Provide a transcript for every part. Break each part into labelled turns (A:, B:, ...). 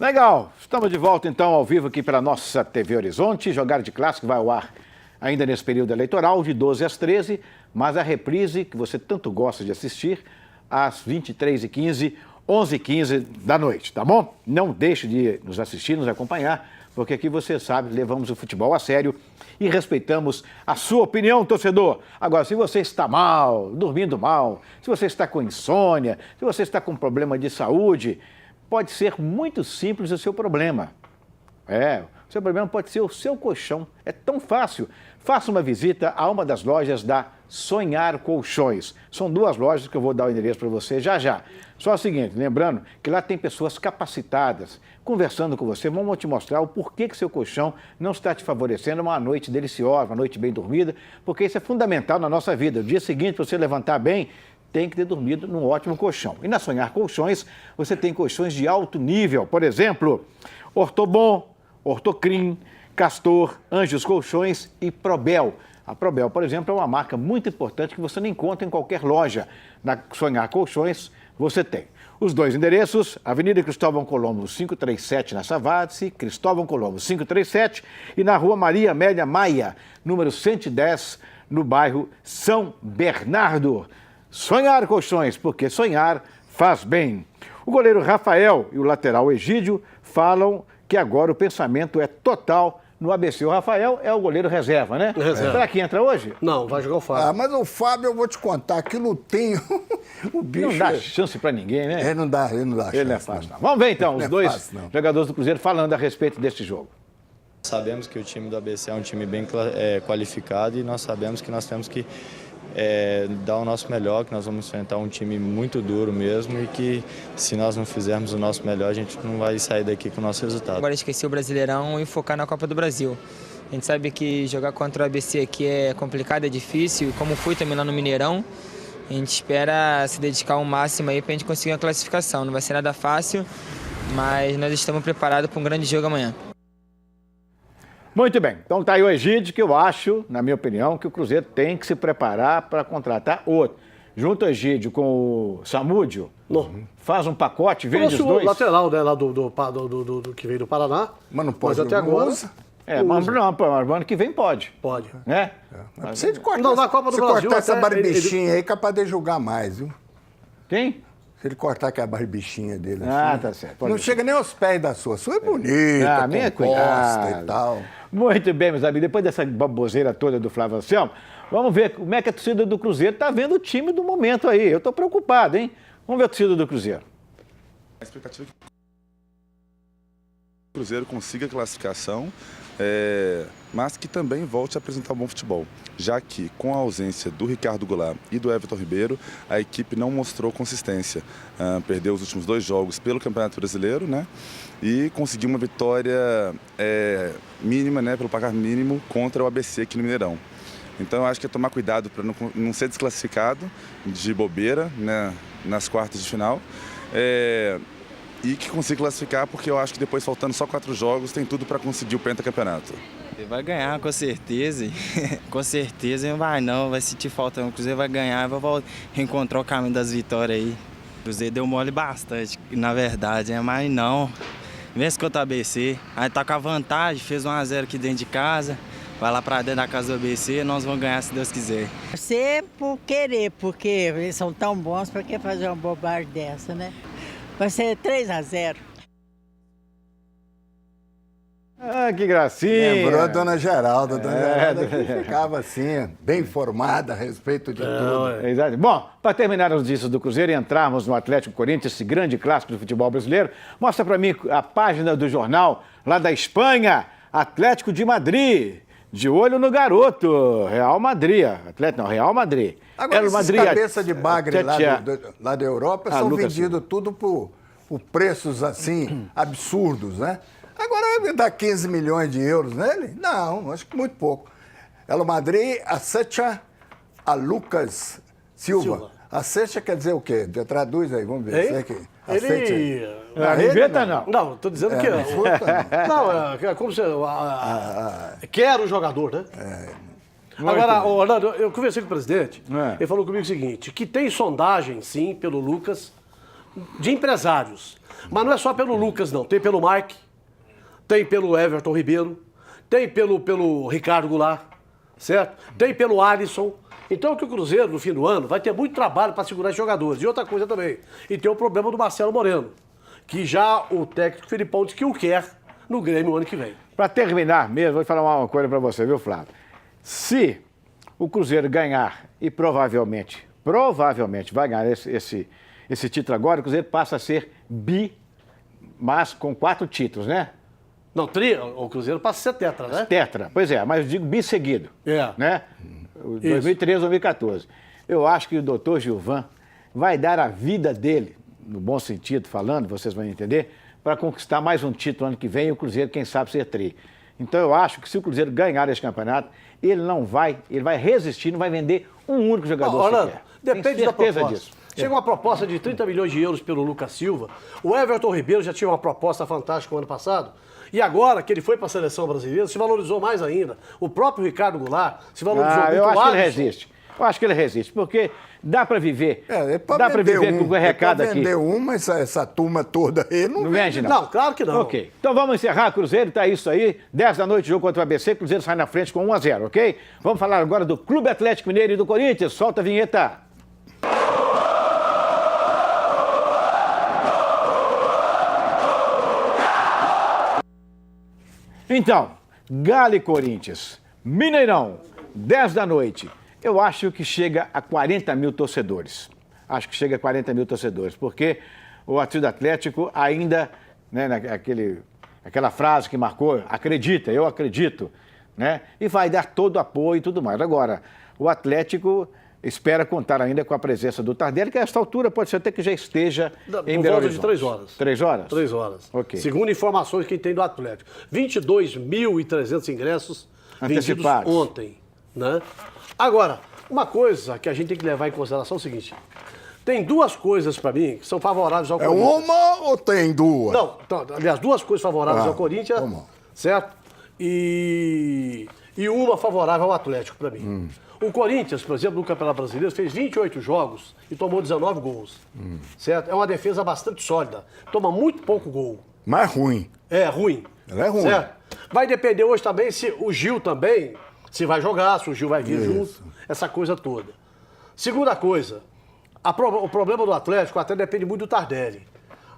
A: Legal, estamos de volta então ao vivo aqui pela nossa TV Horizonte. Jogar de Clássico vai ao ar ainda nesse período eleitoral, de 12 às 13, mas a reprise, que você tanto gosta de assistir, às 23h15, 11h15 da noite, tá bom? Não deixe de nos assistir, nos acompanhar, porque aqui você sabe, levamos o futebol a sério e respeitamos a sua opinião, torcedor. Agora, se você está mal, dormindo mal, se você está com insônia, se você está com problema de saúde, pode ser muito simples o seu problema. O seu problema pode ser o seu colchão. É tão fácil. Faça uma visita a uma das lojas da Sonhar Colchões. São duas lojas que eu vou dar o endereço para você já já. Só o seguinte, lembrando que lá tem pessoas capacitadas, conversando com você, vão te mostrar o porquê que seu colchão não está te favorecendo uma noite deliciosa, uma noite bem dormida, porque isso é fundamental na nossa vida. No dia seguinte, para você levantar bem, tem que ter dormido num ótimo colchão. E na Sonhar Colchões, você tem colchões de alto nível. Por exemplo, Ortobon, Ortocrim, Castor, Anjos Colchões e Probel. A Probel, por exemplo, é uma marca muito importante que você não encontra em qualquer loja. Na Sonhar Colchões, você tem. Os dois endereços, Avenida Cristóvão Colombo, 537, na Savassi, Cristóvão Colombo, 537, e na Rua Maria Amélia Maia, número 110, no bairro São Bernardo. Sonhar Colchões, porque sonhar faz bem. O goleiro Rafael e o lateral Egídio falam que agora o pensamento é total no ABC. O Rafael é o goleiro reserva, né?
B: Reserva.
A: Será que entra hoje?
B: Não, vai jogar o Fábio.
C: Ah, mas o Fábio, eu vou te contar que não tem o bicho.
A: Não dá chance pra ninguém, né?
C: Ele não dá chance.
A: Ele não é fácil, não. Vamos ver então os dois jogadores do Cruzeiro falando a respeito deste jogo.
D: Sabemos que o time do ABC é um time bem qualificado e nós sabemos que nós temos que dar o nosso melhor, que nós vamos enfrentar um time muito duro mesmo e que se nós não fizermos o nosso melhor, a gente não vai sair daqui com o nosso resultado.
E: Agora esquecer o Brasileirão e focar na Copa do Brasil. A gente sabe que jogar contra o ABC aqui é complicado, é difícil, como foi também lá no Mineirão. A gente espera se dedicar ao máximo aí para a gente conseguir uma classificação. Não vai ser nada fácil, mas nós estamos preparados para um grande jogo amanhã.
A: Muito bem, então tá aí o Egídio, que eu acho, na minha opinião, que o Cruzeiro tem que se preparar para contratar outro. Junto o Egídio com o Samúdio, faz um pacote, vende os dois.
B: O lateral, né, lá do que veio do Paraná.
C: Mas não pode,
B: mas até agora
C: usa.
A: Mas não, ano que vem pode.
B: Pode.
A: Né?
C: Mas precisa de cortar,
B: não, na Copa do Brasil,
C: cortar essa
B: até
C: barbichinha aí, capaz de julgar mais, viu?
A: Quem?
C: Se ele cortar aquela barbichinha dele
A: Ah,
C: assim,
A: tá certo.
C: não chega nem aos pés da sua. A sua é bonita,
A: minha é
C: composta e tal.
A: Muito bem, meus amigos. Depois dessa baboseira toda do Flávio Anselmo, vamos ver como é que a torcida do Cruzeiro está vendo o time do momento aí. Eu estou preocupado, hein? Vamos ver a torcida do Cruzeiro.
F: A expectativa é que o Cruzeiro consiga a classificação, mas que também volte a apresentar um bom futebol, já que com a ausência do Ricardo Goulart e do Everton Ribeiro, a equipe não mostrou consistência. Perdeu os últimos 2 jogos pelo Campeonato Brasileiro, né? E conseguiu uma vitória mínima, né, pelo placar mínimo, contra o ABC aqui no Mineirão. Então eu acho que é tomar cuidado para não ser desclassificado de bobeira, né, nas quartas de final. E que consiga classificar, porque eu acho que depois, faltando só 4 jogos, tem tudo para conseguir o pentacampeonato.
G: Vai ganhar, com certeza. Com certeza não vai não, vai sentir falta. O Cruzeiro vai ganhar, vai reencontrar o caminho das vitórias aí. O Cruzeiro deu mole bastante, na verdade, mas não. Vence contra o ABC, aí tá com a vantagem, fez 1-0 aqui dentro de casa. Vai lá pra dentro da casa do ABC, nós vamos ganhar se Deus quiser.
H: Você por querer, porque eles são tão bons, pra que fazer uma bobagem dessa, né? Vai ser 3-0.
A: Ah, que gracinha!
C: Lembrou a dona Geralda. A dona Geralda que ficava assim, bem informada a respeito de tudo.
A: Exato. Bom, para terminar as notícias do Cruzeiro e entrarmos no Atlético Corinthians, esse grande clássico do futebol brasileiro, mostra para mim a página do jornal lá da Espanha, Atlético de Madrid. De olho no garoto, Real Madrid. Real Madrid.
C: Agora, esses cabeça de bagre lá da Europa são vendidos tudo por preços assim, absurdos, né? Agora vai dar 15 milhões de euros nele? Não, acho que muito pouco. Real Madrid aceita a Lucas Silva. Aceita quer dizer o quê? Traduz aí, vamos ver.
B: Ele...
A: Inventa não.
B: Não, estou dizendo que... Não, é como se... Quer o jogador, né? Agora, Orlando, eu conversei com o presidente, ele falou comigo o seguinte, que tem sondagem, sim, pelo Lucas, de empresários. Mas não é só pelo Lucas, não. Tem pelo Mike, tem pelo Everton Ribeiro, tem pelo Ricardo Goulart, certo? Tem pelo Alisson. Então que o Cruzeiro, no fim do ano, vai ter muito trabalho para segurar os jogadores. E outra coisa também, e tem o problema do Marcelo Moreno, que já o técnico Filipão diz que o quer no Grêmio o ano que vem.
A: Para terminar mesmo, vou falar uma coisa para você, viu, Flávio? Se o Cruzeiro ganhar, e provavelmente vai ganhar esse título agora, o Cruzeiro passa a ser mas com 4 títulos, né?
B: Não, o Cruzeiro passa a ser tetra, né?
A: Tetra, pois é, mas eu digo bisseguido,
B: É.
A: né? 2013, 2014. Eu acho que o doutor Gilvan vai dar a vida dele, no bom sentido falando, vocês vão entender, para conquistar mais um título ano que vem e o Cruzeiro, quem sabe, ser tri. Então eu acho que se o Cruzeiro ganhar esse campeonato, ele vai resistir, não vai vender um único jogador sequer.
B: Depende da proposta. Disso. Chega uma proposta de 30 milhões de euros pelo Lucas Silva. O Everton Ribeiro já tinha uma proposta fantástica no ano passado. E agora que ele foi para a seleção brasileira, se valorizou mais ainda. O próprio Ricardo Goulart se valorizou muito.
A: Eu acho que ele resiste. Eu acho que ele resiste, porque dá para viver. Dá para viver com o recado aqui.
C: Vender uma, essa turma toda aí não
A: vende, não.
B: Não, claro que não.
A: Ok. Então vamos encerrar, Cruzeiro, tá isso aí. 10 da noite, jogo contra o ABC, Cruzeiro sai na frente com 1-0, ok? Vamos falar agora do Clube Atlético Mineiro e do Corinthians. Solta a vinheta. Então, Galo e Corinthians, Mineirão, 10 da noite. Eu acho que chega a 40 mil torcedores. Acho que chega a 40 mil torcedores, porque o Atletico Atlético ainda, né, aquela frase que marcou, acredita, eu acredito, né? E vai dar todo o apoio e tudo mais. Agora, o Atlético espera contar ainda com a presença do Tardelli, que a esta altura pode ser até que já esteja em Belo Horizonte.
B: De 3 horas.
A: 3 horas?
B: 3 horas.
A: Ok.
B: Segundo informações que tem do Atlético. 22.300 ingressos
A: antecipados
B: vendidos ontem, né? Agora, uma coisa que a gente tem que levar em consideração é o seguinte. Tem 2 coisas para mim que são favoráveis ao Corinthians.
C: É uma ou tem 2?
B: Não, aliás, 2 coisas favoráveis ao Corinthians, certo? E uma favorável ao Atlético para mim. O Corinthians, por exemplo, no Campeonato Brasileiro, fez 28 jogos e tomou 19 gols. Certo? É uma defesa bastante sólida. Toma muito pouco gol.
C: Mas ruim.
B: É, ruim.
C: Ela é ruim.
B: Certo? Vai depender hoje também se o Gil também, se vai jogar, se o Gil vai vir junto, essa coisa toda. Segunda coisa, o problema do Atlético até depende muito do Tardelli.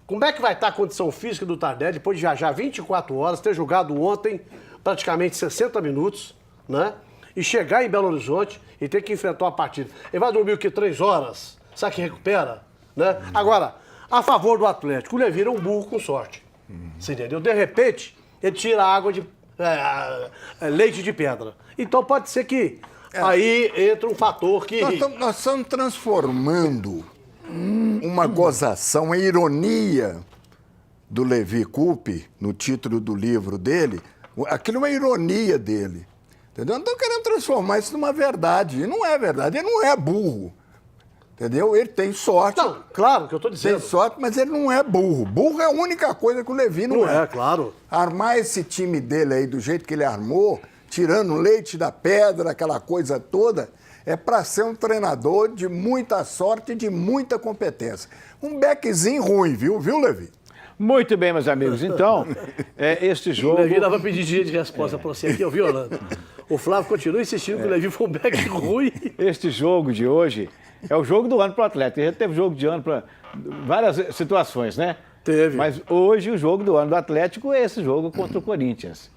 B: Como é que vai estar a condição física do Tardelli depois de viajar 24 horas, ter jogado ontem praticamente 60 minutos, né? E chegar em Belo Horizonte e ter que enfrentar uma partida. Ele vai dormir o quê? 3 horas? Sabe que recupera? Né? Agora, a favor do Atlético, o Levir é um burro com sorte. Você entendeu? De repente, ele tira água de leite de pedra. Então pode ser que aí entra um fator que...
C: Nós estamos transformando uma gozação, uma ironia do Levi Coupe, no título do livro dele. Aquilo é uma ironia dele. Entendeu? Não estão querendo transformar isso numa verdade. E não é verdade. Ele não é burro. Entendeu? Ele tem sorte.
B: Não, claro que eu estou dizendo.
C: Tem sorte, mas ele não é burro. Burro é a única coisa que o Levi não é.
B: É, claro.
C: Armar esse time dele aí do jeito que ele armou, tirando leite da pedra, aquela coisa toda, é para ser um treinador de muita sorte e de muita competência. Um beckzinho ruim, viu, Levi?
A: Muito bem, meus amigos. Então, este jogo...
B: O Levi dava pedir dia de resposta para você aqui, ouviu, Orlando? O Flávio continua insistindo que o Levi foi um beck ruim.
A: Este jogo de hoje é o jogo do ano para o Atlético. Já teve jogo de ano para várias situações, né?
B: Teve.
A: Mas hoje o jogo do ano do Atlético é esse jogo contra o Corinthians.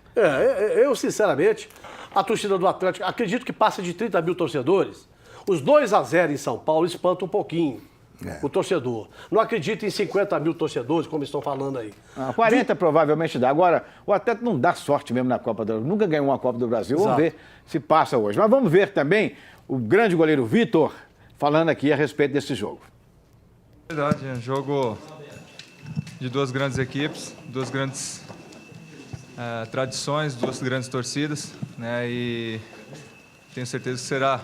B: Eu, sinceramente, a torcida do Atlético, acredito que passa de 30 mil torcedores. Os 2-0 em São Paulo espantam um pouquinho o torcedor. Não acredito em 50 mil torcedores, como estão falando aí.
A: 40 provavelmente dá. Agora, o Atlético não dá sorte mesmo na Copa do Brasil. Nunca ganhou uma Copa do Brasil. Vamos ver se passa hoje. Mas vamos ver também o grande goleiro Vitor falando aqui a respeito desse jogo.
I: Verdade, é um jogo de 2 grandes equipes, 2 grandes tradições, 2 grandes torcidas, né? E tenho certeza que será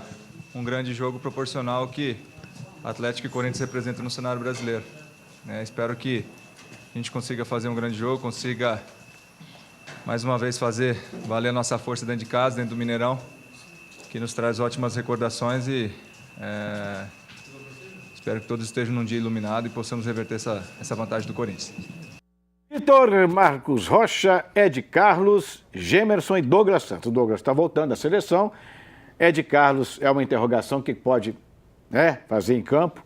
I: um grande jogo proporcional que Atlético e Corinthians representam no cenário brasileiro. Espero que a gente consiga fazer um grande jogo, consiga mais uma vez fazer valer a nossa força dentro de casa, dentro do Mineirão, que nos traz ótimas recordações e Espero que todos estejam num dia iluminado e possamos reverter essa vantagem do Corinthians.
A: Vitor, Marcos Rocha, Ed Carlos, Gemerson e Douglas Santos. O Douglas está voltando à seleção. Ed Carlos é uma interrogação que pode, né, fazer em campo.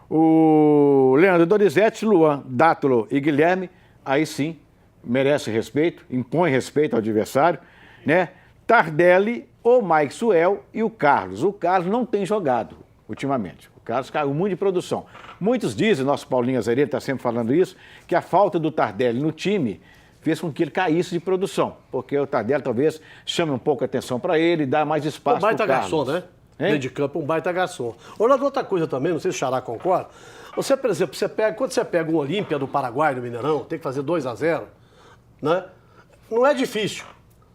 A: O Leandro Donizete, Luan, Dátolo e Guilherme, aí sim, merece respeito, impõe respeito ao adversário, né? Tardelli, o Mike Suel e o Carlos. O Carlos não tem jogado ultimamente. O Carlos caiu muito de produção. Muitos dizem, nosso Paulinho Azeredo está sempre falando isso, que a falta do Tardelli no time fez com que ele caísse de produção, porque o Tardelli talvez chame um pouco a atenção para ele e dá mais espaço para o Carlos.
B: Um baita garçom, né? Dentro de campo, um baita garçom. Olha, outra coisa também, não sei se o Xará concorda, você, por exemplo, quando você pega um Olímpia do Paraguai, do Mineirão, tem que fazer 2-0, né? Não é difícil.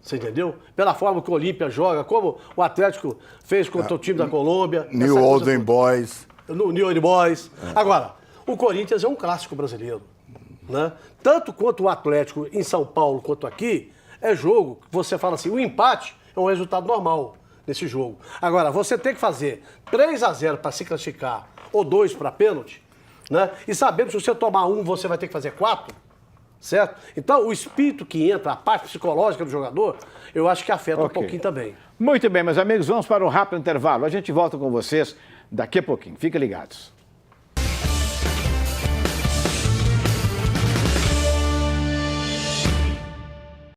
B: Você entendeu? Pela forma que o Olímpia joga, como o Atlético fez contra o time da Colômbia.
C: New Olden Boys.
B: New Olden Boys. Agora, o Corinthians é um clássico brasileiro. Né? Tanto quanto o Atlético em São Paulo quanto aqui, é jogo que você fala assim, o empate é um resultado normal nesse jogo. Agora, você tem que fazer 3-0 para se classificar ou 2 para pênalti, né? E sabendo que se você tomar 1, você vai ter que fazer 4. Certo? Então, o espírito que entra, a parte psicológica do jogador, eu acho que afeta um pouquinho também.
A: Muito bem, meus amigos, vamos para um rápido intervalo. A gente volta com vocês daqui a pouquinho. Fiquem ligados.